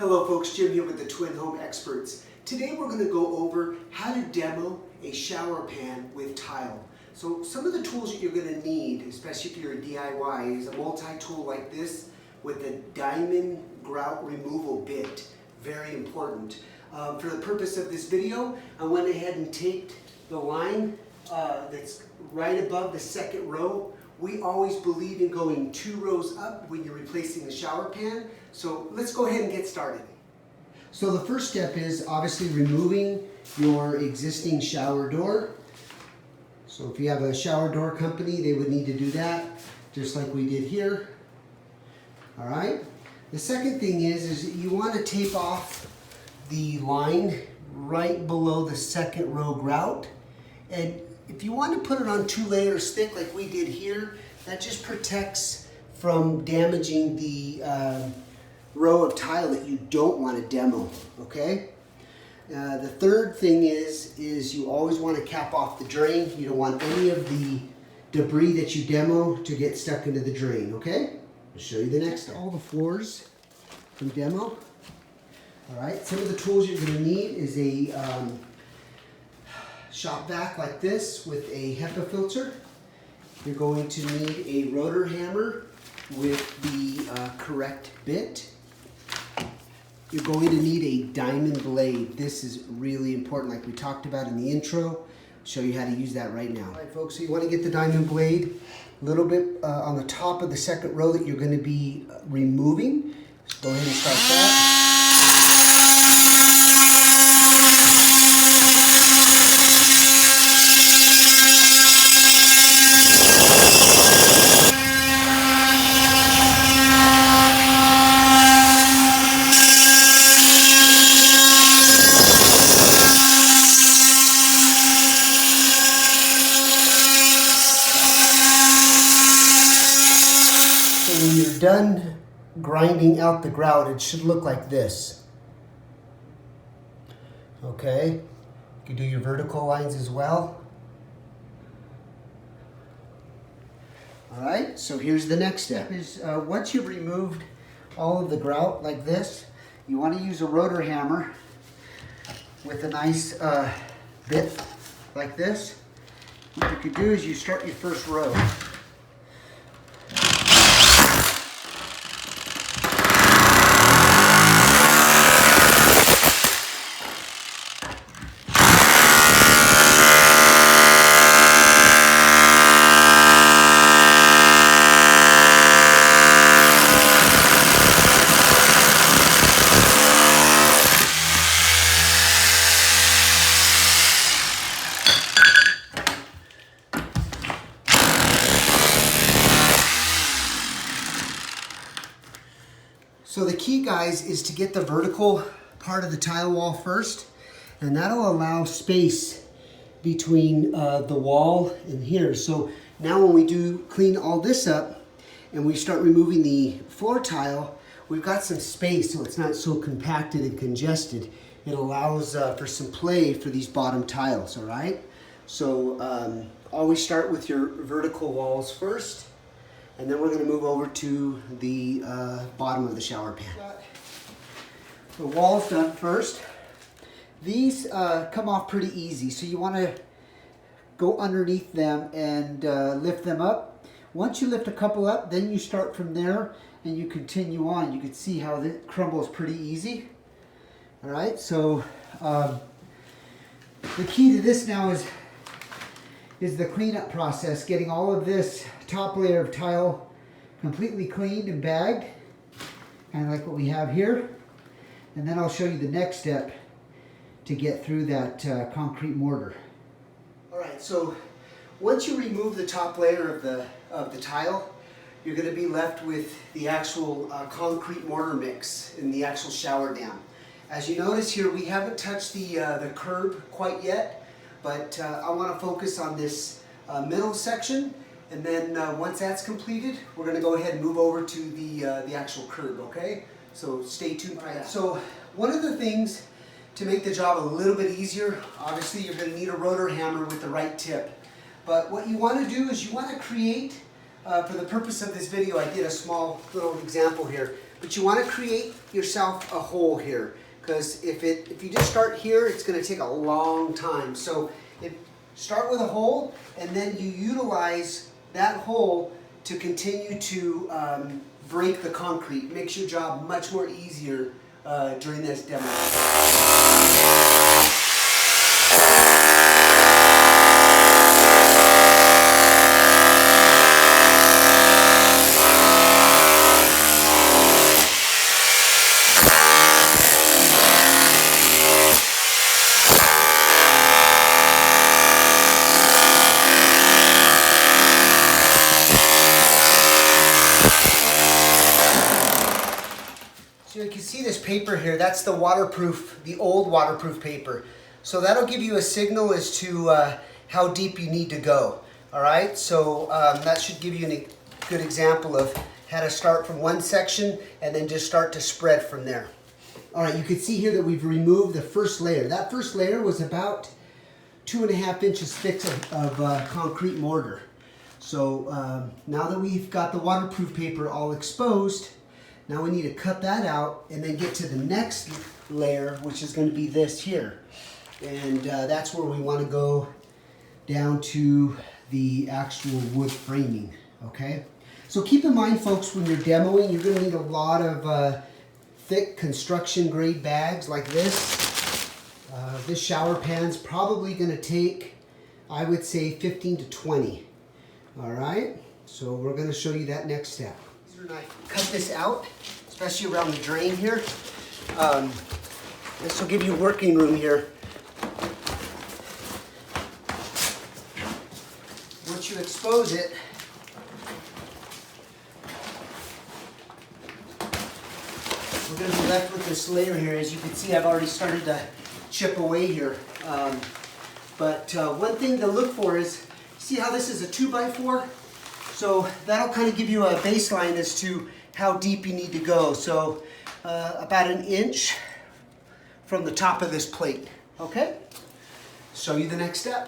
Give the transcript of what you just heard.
Hello folks, Jim here with the Twin Home Experts. Today we're going to go over how to demo a shower pan with tile. So some of the tools that you're going to need, especially if you're a DIY, is a multi-tool like this with a diamond grout removal bit. Very important. For the purpose of this video, I went ahead and taped the line that's right above the second row. We always believe in going 2 rows up when you're replacing the shower pan. So let's go ahead and get started. So the first step is obviously removing your existing shower door. So if you have a shower door company, they would need to do that, just like we did here. All right. The second thing is you want to tape off the line right below the second row grout. And if you want to put it on 2 layers thick like we did here, that just protects from damaging the row of tile that you don't want to demo, okay? The third thing is you always want to cap off the drain. You don't want any of the debris that you demo to get stuck into the drain, okay? I'll show you the next step. All the floors from demo. All right, some of the tools you're going to need is a shop vac like this with a HEPA filter. You're going to need a rotor hammer with the correct bit. You're going to need a diamond blade. This is really important, like we talked about in the intro. I'll show you how to use that right now. All right, folks, so you want to get the diamond blade a little bit on the top of the second row that you're going to be removing. So go ahead and start that. When you're done grinding out the grout, it should look like this. Okay, you can do your vertical lines as well. All right, so here's the next step. Is once you've removed all of the grout like this, you want to use a rotor hammer with a nice bit like this. What you could do is you start your first row. So the key, guys, is to get the vertical part of the tile wall first, and that'll allow space between the wall and here. So now when we do clean all this up and we start removing the floor tile, we've got some space so it's not so compacted and congested. It allows for some play for these bottom tiles, all right? So always start with your vertical walls first. And then we're going to move over to the bottom of the shower pan. The walls done first. These come off pretty easy, so you want to go underneath them and lift them up. Once you lift a couple up, then you start from there and you continue on. You can see how it crumbles pretty easy. All right, so the key to this now is the cleanup process, getting all of this top layer of tile completely cleaned and bagged, kind of like what we have here. And then I'll show you the next step to get through that concrete mortar. All right, so once you remove the top layer of the tile, you're going to be left with the actual concrete mortar mix in the actual shower dam. As you notice here, we haven't touched the curb quite yet, but I want to focus on this middle section. And then once that's completed, we're going to go ahead and move over to the actual curb, okay? So stay tuned for that. So one of the things to make the job a little bit easier, obviously you're going to need a rotor hammer with the right tip. But what you want to do is you want to create, for the purpose of this video, I did a small little example here. but you want to create yourself a hole here, because if you just start here, it's going to take a long time. So start with a hole, and then you utilize that hole to continue to break the concrete. Makes your job much more easier during this demo. So you can see this paper here, that's the waterproof, the old waterproof paper. So that'll give you a signal as to how deep you need to go. All right, so that should give you a good example of how to start from one section and then just start to spread from there. All right, you can see here that we've removed the first layer. That first layer was about 2.5 inches thick of concrete mortar. So now that we've got the waterproof paper all exposed, now we need to cut that out and then get to the next layer, which is going to be this here. And that's where we want to go down to the actual wood framing, okay? So keep in mind, folks, when you're demoing, you're going to need a lot of thick construction grade bags like this. This shower pan's probably going to take, I would say, 15 to 20. All right, so we're going to show you that next step. Cut this out, especially around the drain here. This will give you working room here. Once you expose it, we're going to be left with this layer here. As you can see, I've already started to chip away here. But one thing to look for is, see how this is a 2x4? So that'll kind of give you a baseline as to how deep you need to go. So about 1 inch from the top of this plate, okay? Show you the next step.